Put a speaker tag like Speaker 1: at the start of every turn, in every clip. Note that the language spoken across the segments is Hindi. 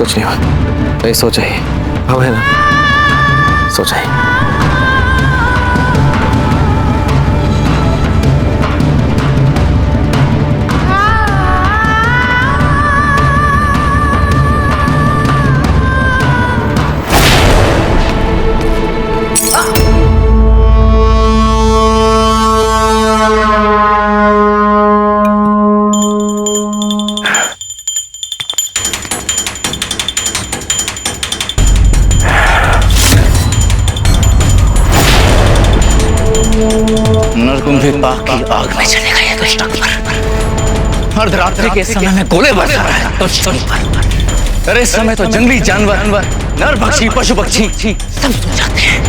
Speaker 1: कुछ नहीं हुआ। नहीं सो जाइए, अब है ना, सो जाइए।
Speaker 2: नरकुंभी पाक की आग में चलेगा ये दुष्ट अकबर। अर्धरात्रि के समय में गोले बरसा रहा है दुष्ट अकबर। अरे इस समय तो जंगली जानवर, नर पक्षी, पशु पक्षी सब सो जाते हैं।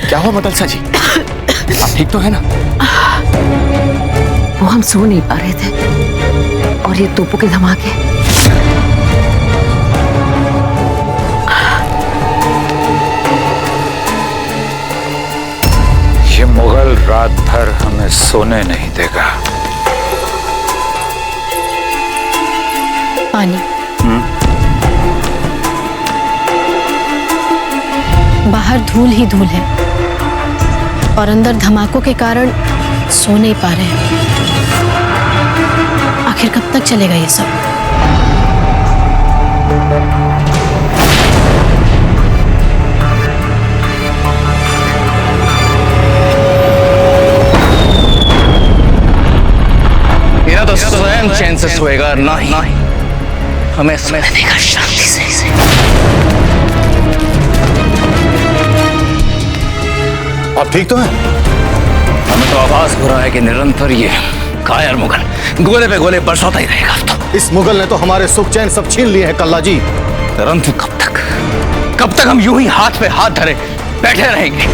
Speaker 1: क्या हुआ मदलसा जी, आप ठीक तो है ना?
Speaker 3: वो हम सो नहीं पा रहे थे और ये तोपों के धमाके।
Speaker 4: ये मुगल रात भर हमें सोने नहीं देगा।
Speaker 5: पानी। बाहर धूल ही धूल है और अंदर धमाकों के कारण सो नहीं पा रहे हैं। आखिर कब तक चलेगा ये सब?
Speaker 2: मेरा तो स्वयं चैन से सोएगा ना ही हमें सोने देगा शांति से।
Speaker 1: आप ठीक तो हैं?
Speaker 2: हमें तो आभास हो रहा है कि निरंतर ये कायर मुगल गोले पे गोले बरसाता ही रहेगा। तो
Speaker 1: इस मुगल ने तो हमारे सुख चैन सब छीन लिए हैं कल्ला जी।
Speaker 2: निरंतर कब तक हम यूं ही हाथ पे हाथ धरे बैठे रहेंगे?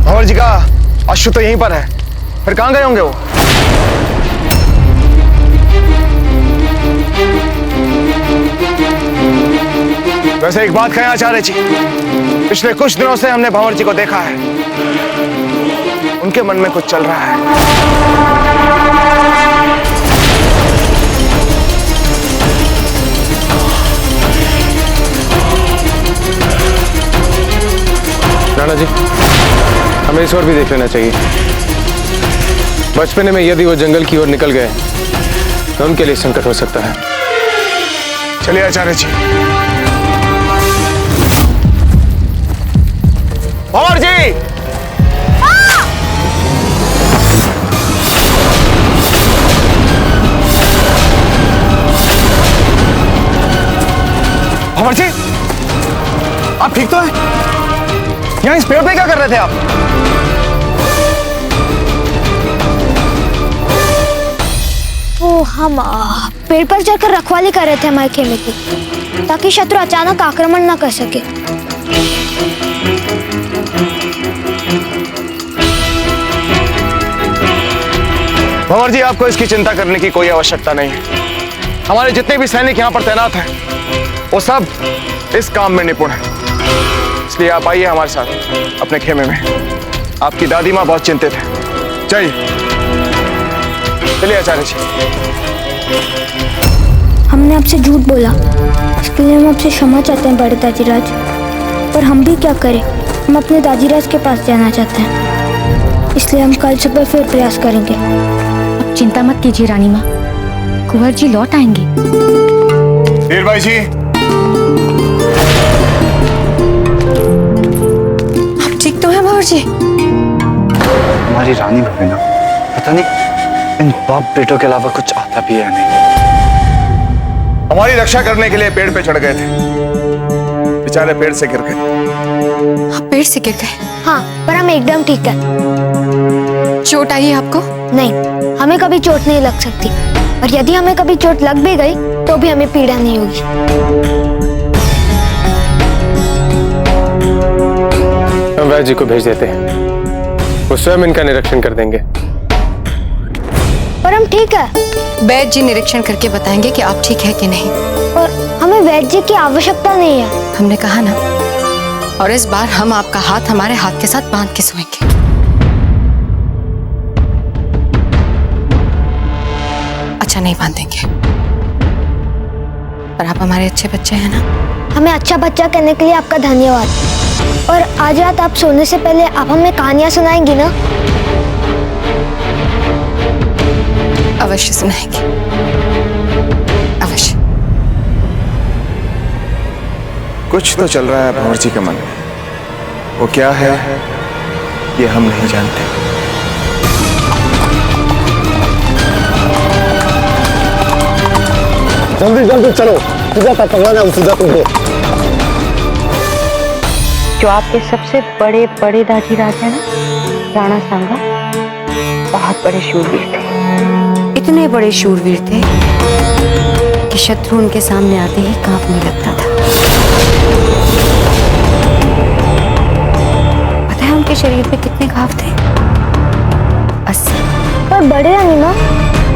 Speaker 6: भंवर जी का अश्व तो यहीं पर है, फिर कहां गए होंगे वो? वैसे एक बात कहें आचार्य जी, पिछले कुछ दिनों से हमने भंवर जी को देखा है, उनके मन में कुछ चल रहा है।
Speaker 1: राणा जी, हमें इस ओर भी देख लेना चाहिए। बचपने में यदि वो जंगल की ओर निकल गए तो उनके लिए संकट हो सकता है।
Speaker 6: चलिए आचार्य जी। भंवर जी! भंवर जी, आप ठीक तो हैं? यहाँ इस पेड़ पे क्या कर रहे थे आप?
Speaker 7: वो हम पेड़ पर चढ़कर रखवाली कर रहे थे हमारे खेमे की, ताकि शत्रु अचानक आक्रमण ना कर सके।
Speaker 6: भंवर जी, आपको इसकी चिंता करने की कोई आवश्यकता नहीं है। हमारे जितने भी सैनिक यहाँ पर तैनात हैं, वो सब इस काम में निपुण हैं। इसलिए आप आइए हमारे साथ अपने खेमे में। आपकी दादी माँ बहुत चिंतित है। चलिए आचार्य जी।
Speaker 7: हमने आपसे झूठ बोला, इसके लिए हम आपसे क्षमा चाहते हैं बड़े दाजीराज। पर हम भी क्या करें, हम अपने दाजीराज के पास जाना चाहते हैं, इसलिए हम कल सुबह फिर प्रयास करेंगे।
Speaker 5: अब चिंता मत कीजिए रानी माँ, कुंवर जी लौट आएंगे।
Speaker 6: वीरबाई जी,
Speaker 5: आप ठीक तो हैं भंवर जी?
Speaker 6: हमारी रानी भवेना पता नहीं इन बाप बेटों के अलावा कुछ आता भी है नहीं। हमारी रक्षा करने के लिए पेड़ पे चढ़ गए थे, बेचारे पेड़ से गिर गए।
Speaker 5: आप पेड़ से गिर गए?
Speaker 7: हाँ, पर हम एकदम ठीक है।
Speaker 5: चोट आई है आपको?
Speaker 7: नहीं, हमें कभी चोट नहीं लग सकती, और यदि हमें कभी चोट लग भी गई तो भी हमें पीड़ा नहीं होगी।
Speaker 1: हम वैद्य जी को भेज देते हैं, वो स्वयं इनका निरीक्षण कर देंगे।
Speaker 7: पर हम ठीक है।
Speaker 5: वैद्य जी निरीक्षण करके बताएंगे कि आप ठीक है कि नहीं।
Speaker 7: और हमें वैद्य जी की आवश्यकता नहीं है।
Speaker 5: हमने कहा ना, और इस बार हम आपका हाथ हमारे हाथ के साथ बांध के सोएंगे। अच्छा नहीं बांधेंगे, पर आप हमारे अच्छे बच्चे हैं ना।
Speaker 7: हमें अच्छा बच्चा कहने के लिए आपका धन्यवाद। और आज रात आप सोने से पहले आप हमें कहानियां सुनाएंगी ना?
Speaker 5: अवश्य सुनाएंगे, अवश्य।
Speaker 6: कुछ तो चल रहा है भंवर जी के मन में, वो क्या है ये हम नहीं जानते।
Speaker 8: जल्दी जल्दी चलो, सीधा तक करवाना है, सीधा तुमको।
Speaker 3: जो आपके सबसे बड़े बड़े दादी राज है ना, राणा सांगा, बहुत बड़े शूरवीर थे। इतने बड़े शूरवीर थे कि शत्रु उनके सामने आते ही कांपने लगता था। पता है उनके शरीर पे कितने घाव थे? 80।
Speaker 7: पर बड़े रानी माँ,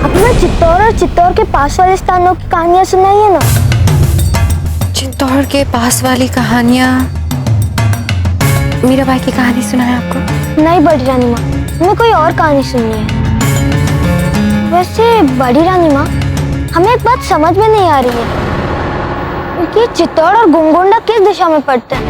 Speaker 7: अपना चित्तौड़ और चित्तौड़ के पास वाले स्थानों की कहानियां सुनाइए ना।
Speaker 3: चित्तौड़ के पास वाली कहानियां? मीराबाई की कहानी सुनाए आपको?
Speaker 7: नहीं बड़ी रानी माँ, हमें कोई और कहानी सुननी है। वैसे बड़ी रानी माँ, हमें एक बात समझ में नहीं आ रही है कि चित्तौड़ और गोलकोंडा किस दिशा में पड़ते हैं।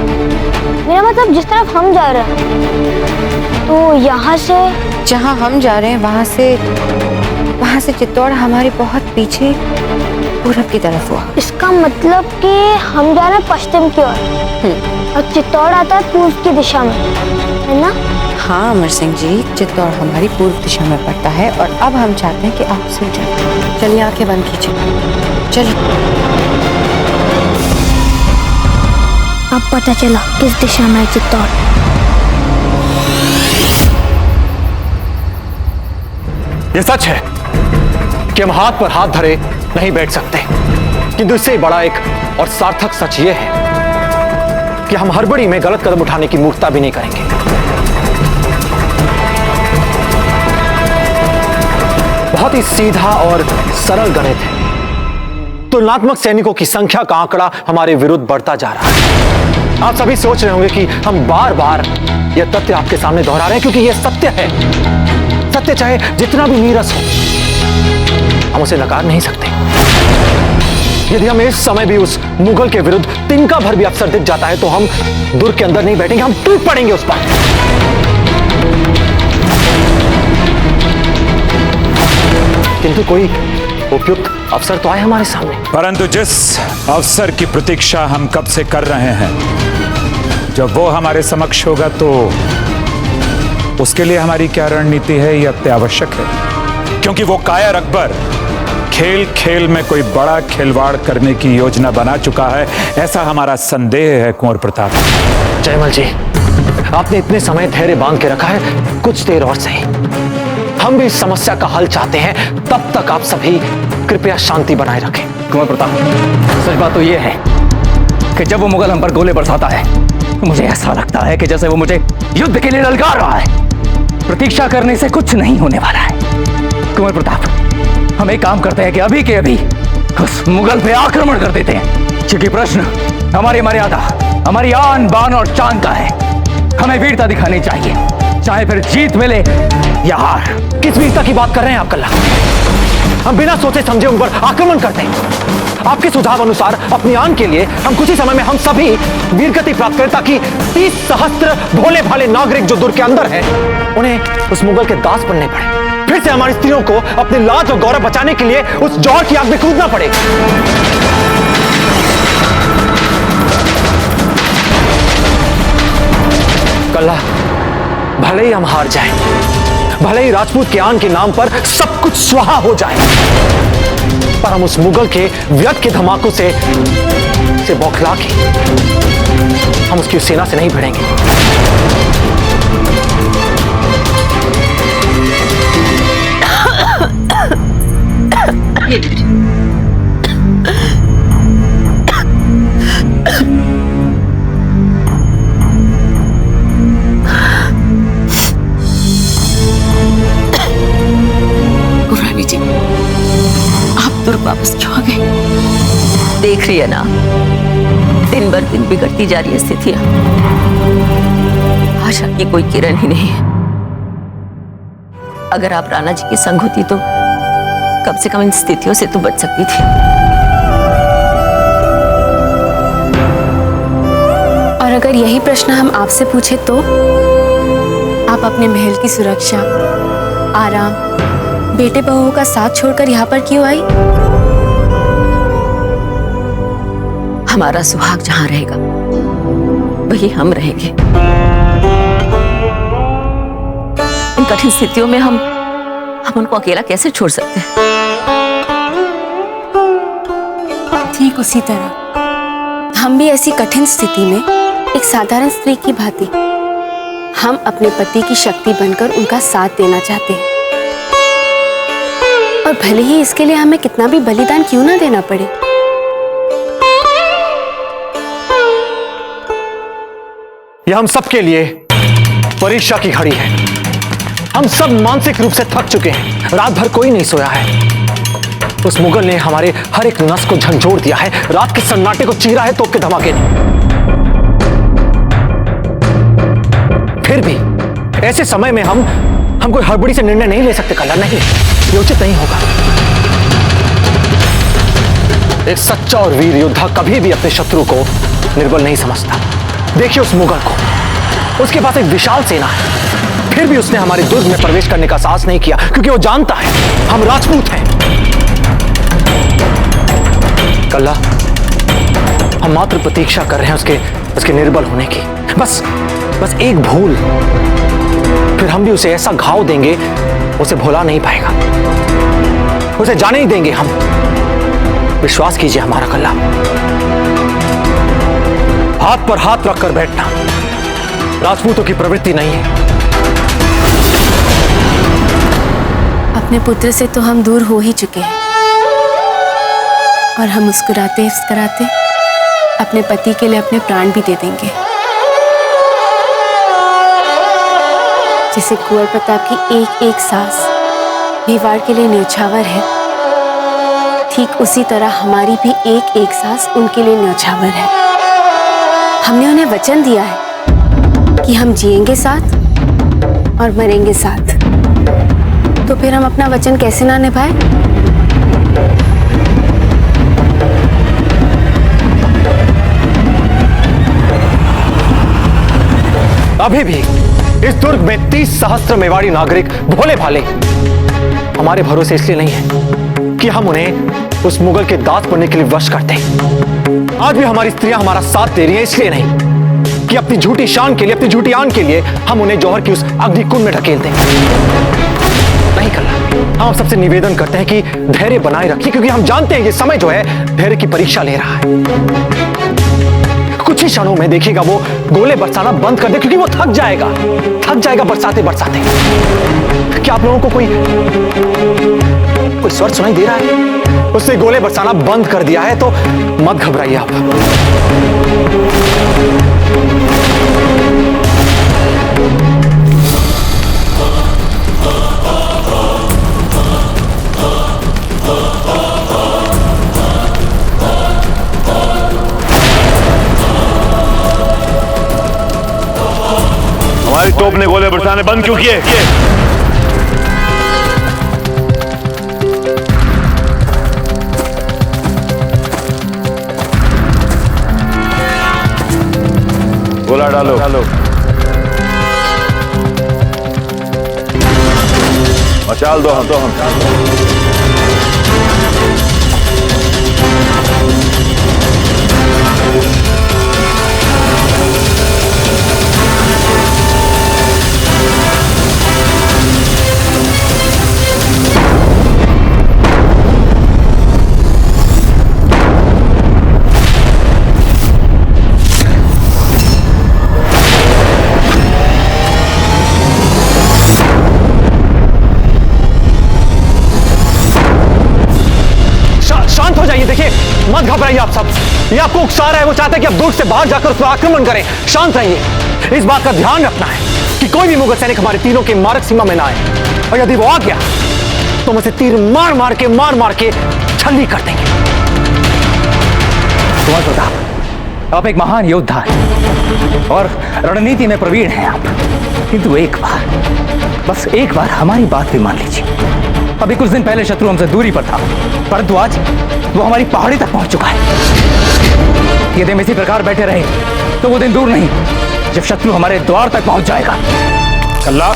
Speaker 7: मेरा मतलब जिस तरफ हम जा रहे हैं, तो यहाँ से
Speaker 3: जहाँ हम जा रहे हैं वहाँ से चित्तौड़ हमारे बहुत पीछे पूरब की तरफ हुआ।
Speaker 7: इसका मतलब कि हम जा रहे हैं पश्चिम की ओर और चित्तौड़ आता है पूर्व की दिशा में, है ना?
Speaker 3: हाँ अमर सिंह जी, चित्तौड़ हमारी पूर्व दिशा में पड़ता है और अब हम चाहते हैं कि आप सो जाएं। चलिए आंखें बंद कीजिए, चलिए।
Speaker 7: अब पता चला किस दिशा में है चित्तौड़।
Speaker 9: ये सच है कि हम हाथ पर हाथ धरे नहीं बैठ सकते, किंतु इससे बड़ा एक और सार्थक सच ये है कि हम हड़बड़ी में गलत कदम उठाने की मूर्खता भी नहीं करेंगे। बहुत ही सीधा और सरल गणित है। तुलनात्मक सैनिकों की संख्या का आंकड़ा हमारे विरुद्ध बढ़ता जा रहा है। आप सभी सोच रहे होंगे कि हम बार बार यह तथ्य आपके सामने दोहरा रहे हैं, क्योंकि यह सत्य है। सत्य चाहे जितना भी नीरस हो, हम उसे नकार नहीं सकते। यदि हमें इस समय भी उस मुगल के विरुद्ध तिनका भर भी अवसर दिख जाता है, तो हम दुर्ग के अंदर नहीं बैठेंगे, हम टूट पड़ेंगे उस पर। किंतु कोई उपयुक्त अवसर तो आए हमारे सामने।
Speaker 4: परंतु जिस अवसर की प्रतीक्षा हम कब से कर रहे हैं, जब वो हमारे समक्ष होगा तो उसके लिए हमारी क्या रणनीति है यह अत्यावश्यक है, क्योंकि वो कायर अकबर खेल खेल में कोई बड़ा खिलवाड़ करने की योजना बना चुका है, ऐसा हमारा संदेह है कुंवर प्रताप।
Speaker 9: जयमल जी, आपने इतने समय धैर्य बांध के रखा है, कुछ देर और सही। हम भी इस समस्या का हल चाहते हैं, तब तक आप सभी कृपया शांति बनाए रखें।
Speaker 2: कुंवर प्रताप, सच बात तो यह है कि जब वो मुगल हम पर गोले बरसाता है, मुझे ऐसा लगता है कि जैसे वो मुझे युद्ध के लिए ललकार रहा है। प्रतीक्षा करने से कुछ नहीं होने वाला है। कुंवर प्रताप, हम एक काम करते हैं कि अभी के अभी उस मुगल पे आक्रमण कर देते हैं, क्योंकि प्रश्न हमारी मर्यादा, हमारी आन बान और चांद का है। हमें वीरता दिखानी चाहिए, चाहे फिर जीत मिले या हार।
Speaker 9: किस वीरता की बात कर रहे हैं आप कल्ला? हम बिना सोचे समझे उन पर आक्रमण करते हैं। आपके सुझाव अनुसार अपनी आन के लिए हम कुछ ही समय में हम सभी वीरगति प्राप्त करें, ताकि 30 सहस्त्र भोले भाले नागरिक जो दुर्ग के अंदर हैं, उन्हें उस मुगल के दास बनने पड़े। फिर से हमारी स्त्रियों को अपने लाज और गौरव बचाने के लिए उस जौहर की आग में कूदना पड़े। कल्ला, भले ही हम हार जाएं, भले ही राजपूत के आन के नाम पर सब कुछ स्वाहा हो जाए, पर हम उस मुगल के व्यर्थ के धमाकों से बौखला के हम उसकी सेना से नहीं भिड़ेंगे।
Speaker 3: गुरानी जी, आप दुर्ग वापस क्यों आ गए? देख रही है ना, दिन बर दिन बिगड़ती जा रही है स्थितियां। आशा की कोई किरण ही नहीं है। अगर आप राणा जी के संग होती तो कम से कम इन स्थितियों से तो बच सकती थी।
Speaker 5: और अगर यही प्रश्न हम आपसे पूछे तो आप अपने महल की सुरक्षा, आराम, बेटे बहुओं का साथ छोड़कर यहाँ पर क्यों आई?
Speaker 3: हमारा सुहाग जहां रहेगा वही हम रहेंगे। इन कठिन स्थितियों में हम उनको अकेला कैसे छोड़ सकते हैं?
Speaker 5: ठीक उसी तरह हम भी ऐसी कठिन स्थिति में एक साधारण स्त्री की भांति हम अपने पति की शक्ति बनकर उनका साथ देना चाहते हैं, और भले ही इसके लिए हमें कितना भी बलिदान क्यों ना देना पड़े।
Speaker 9: यह हम सबके लिए परीक्षा की घड़ी है। हम सब मानसिक रूप से थक चुके हैं। रात भर कोई नहीं सोया है। उस मुगल ने हमारे हर एक नस को झंझोड़ दिया है, रात के सन्नाटे को चीरा है तोप के धमाके ने। फिर भी ऐसे समय में हम कोई हड़बड़ी से निर्णय नहीं ले सकते कल्ला, नहीं, ये उचित नहीं होगा। एक सच्चा और वीर योद्धा कभी भी अपने शत्रु को निर्बल नहीं समझता। देखिए उस मुगल को, उसके पास एक विशाल सेना है, फिर भी उसने हमारे दुर्ग में प्रवेश करने का साहस नहीं किया, क्योंकि वो जानता है हम राजपूत हैं। कल्ला, हम मात्र प्रतीक्षा कर रहे हैं उसके निर्बल होने की। बस एक भूल, फिर हम भी उसे ऐसा घाव देंगे उसे भुला नहीं पाएगा, उसे जाने ही देंगे हम। विश्वास कीजिए हमारा कल्ला। हाथ पर हाथ रखकर बैठना राजपूतों की प्रवृत्ति नहीं है।
Speaker 5: अपने पुत्र से तो हम दूर हो ही चुके हैं, और हम मुस्कुराते मुस्कुराते अपने पति के लिए अपने प्राण भी दे देंगे। जैसे कुंवर प्रताप की एक एक सांस मेवाड़ के लिए न्यौछावर है, ठीक उसी तरह हमारी भी एक एक सांस उनके लिए न्यौछावर है। हमने उन्हें वचन दिया है कि हम जिएंगे साथ और मरेंगे साथ, तो फिर हम अपना वचन कैसे ना निभाएं?
Speaker 9: अभी भी इस दुर्ग में 30 सहस्त्र मेवाड़ी नागरिक भोले भाले हमारे भरोसे इसलिए नहीं है कि हम उन्हें उस मुगल के दास बनने के लिए वश करते हैं। आज भी हमारी स्त्रियां हमारा साथ दे रही हैं, इसलिए नहीं कि अपनी झूठी शान के लिए, अपनी झूठी आन के लिए हम उन्हें जौहर की उस अग्निकुंड में ढकेल दें। नहीं कल्ला, हम सबसे निवेदन करते हैं कि धैर्य बनाए रखिए, क्योंकि हम जानते हैं ये समय जो है धैर्य की परीक्षा ले रहा है। कुछ ही क्षणों में देखिएगा वो गोले बरसाना बंद कर दे, क्योंकि वो थक जाएगा बरसाते बरसाते। क्या आप लोगों को कोई स्वर सुनाई दे रहा है? उसने गोले बरसाना बंद कर दिया है, तो मत घबराइए आप।
Speaker 10: हमारी तोप ने गोले बरसाने बंद क्यों किए? गोला डालो। मचाल दो हम।
Speaker 9: शांत हो जाइए, देखिए मत घबराइए आप सब। ये आपको उकसा रहा है, वो चाहता है कि आप दुर्ग से बाहर जाकर उस पर आक्रमण करें। शांत रहिए। इस बात का ध्यान रखना है कि कोई भी मुगल सैनिक हमारे तीरों के मारक सीमा में ना आए, और यदि वो आ गया तो हम उसे तीर मार मार के छल्ली कर देंगे। कुंवर प्रताप,
Speaker 2: आप एक महान योद्धा हैं और रणनीति में प्रवीण हैं आप, किंतु एक बार, बस एक बार हमारी बात भी मान लीजिए। अभी कुछ दिन पहले शत्रु हमसे दूरी पर था, परंतु आज वो हमारी पहाड़ी तक पहुंच चुका है। यदि हम इसी प्रकार बैठे रहे तो वो दिन दूर नहीं जब शत्रु हमारे द्वार तक पहुंच जाएगा।
Speaker 4: कल्ला,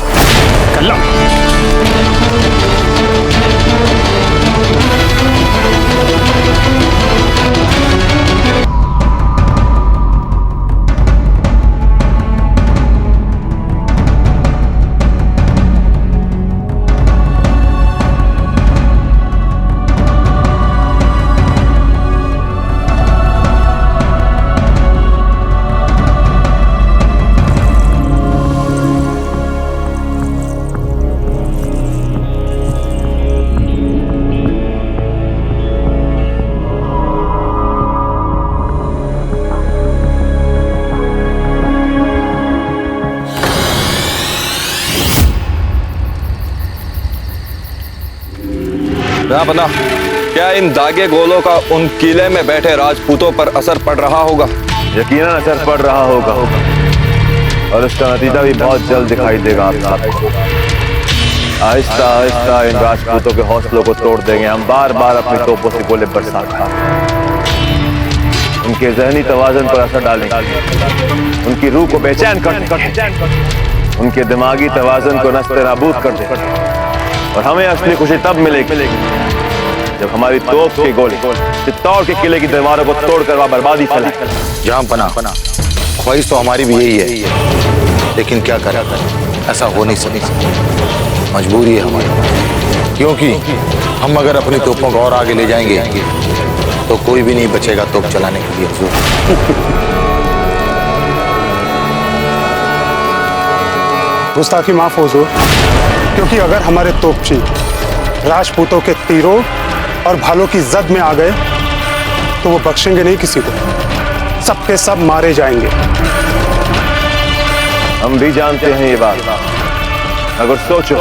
Speaker 4: कल्ला।
Speaker 6: बना, क्या इन दागे गोलों का उन किले में बैठे राजपूतों पर असर पड़ रहा होगा?
Speaker 10: यकीनन असर पड़ रहा होगा और उसका नतीजा भी बहुत जल्द दिखाई देगा आप सबको। आहिस्ता आहिस्ता इन राजपूतों के हौसलों को तोड़ देंगे हम, बार बार अपनी तोपों से गोले बरसाकर उनके जहनी तवाज़ुन पर असर डालेंगे, उनकी रूह को बेचैन कर देंगे, उनके दिमागी तवाज़ुन को नस्ते नाबूद कर देंगे। और हमें असली खुशी तब मिलेगी जब हमारी तोप के गोले चित्तौड़ के किले की दीवारों को तोड़कर वहां बर्बादी फैलाए।
Speaker 11: जहां पना ख्वाहिश तो हमारी भी यही है, लेकिन क्या करें, ऐसा हो नहीं सकता, मजबूरी है हमारी। क्योंकि हम अगर अपनी तोपों को और आगे ले जाएंगे तो कोई भी नहीं बचेगा तोप चलाने के लिए।
Speaker 8: गुस्ताखी माफ हो हुजूर, क्योंकि अगर हमारे तोपची राजपूतों के तीरों और भालों की जद में आ गए तो वो बख्शेंगे नहीं किसी को, सबके सब मारे जाएंगे।
Speaker 10: हम भी जानते हैं ये बात, अगर सोचो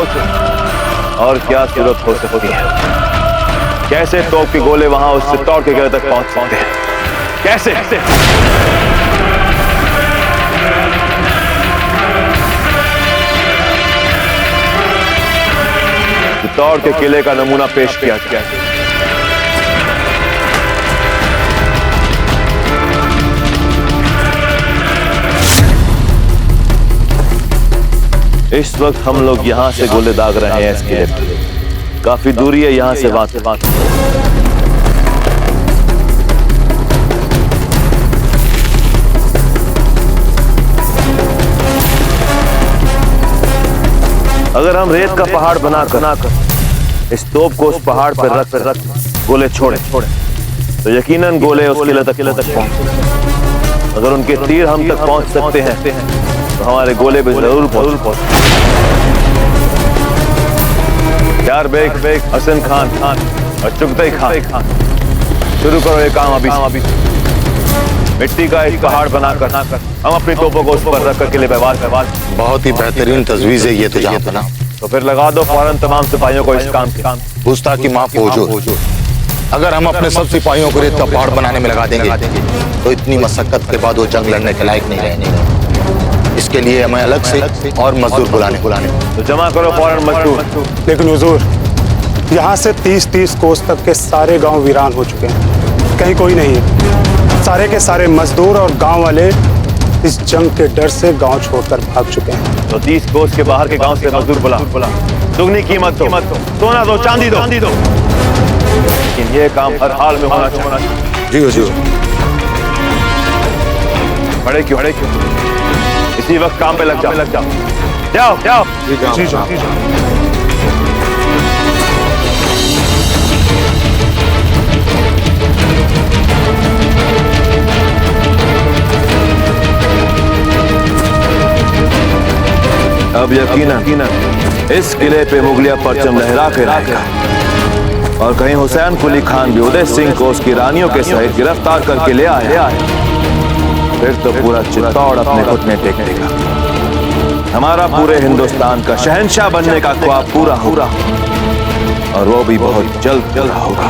Speaker 10: और क्या सूरत हो सकती है, कैसे तोप के गोले वहां उस चित्तौड़ के किले तक पहुंच सकते हैं, कैसे? चित्तौड़ के किले का नमूना पेश किया गया। इस वक्त हम लोग यहाँ से गोले दाग रहे हैं इस किले पर, काफी दूरी है यहाँ से वहां तक। अगर हम रेत का पहाड़ बनाकर इस तोप को उस पहाड़ पर रख गोले छोड़े तो यकीनन गोले उस किले तक पहुंचे। अगर उनके तीर हम तक पहुंच सकते हैं तो हमारे गोले भी जरूर पहुंच। यार बेग, हसन खान और चुगताई खान, शुरू करो ये काम अभी। मिट्टी का एक पहाड़ बनाकर हम अपनी तोपों को उस पर रखकर किले पे वार।
Speaker 11: बहुत ही बेहतरीन तजवीज़ है ये तो जहां पना।
Speaker 10: तो फिर लगा दो फौरन तमाम सिपाहियों को इस काम के।
Speaker 11: गुस्ताखी माफ हो हुजूर, अगर हम अपने सब सिपाहियों को रेत का पहाड़ बनाने में लगा देंगे तो इतनी मशक्कत के बाद वो जंग लड़ने के लायक नहीं रहेंगे। इसके लिए हमें अलग से और मजदूर बुलाने।
Speaker 10: तो जमा करो फौरन मजदूर।
Speaker 8: लेकिन हुजूर, यहाँ से 30 कोस तक के सारे गांव वीरान हो चुके हैं, कहीं कोई नहीं है। सारे के सारे मजदूर और गांव वाले इस जंग के डर से गांव छोड़कर भाग चुके हैं।
Speaker 10: तो 30 कोस के बाहर के गांव से मजदूर बुला, दुगनी कीमत दो, सोना दो, चांदी दो, लेकिन ये काम हर हाल में होना चाहिए।
Speaker 11: जी हुजूर।
Speaker 10: बड़े क्यों? इसी वक्त काम पे लग जाओ। जाओ।
Speaker 8: जी जाओ।
Speaker 10: अब यकीनन इस किले पे मुगलिया परचम लहरा के रहेगा और कहीं हुसैन कुली खान भी उदय सिंह को उसकी रानियों के सहित गिरफ्तार करके ले आया, फिर तो पूरा चित्तौड़ अपने घुटने टेक देगा। हमारा पूरे हिंदुस्तान का शहंशाह बनने का ख्वाब पूरा होगा और वो भी बहुत जल्द होगा।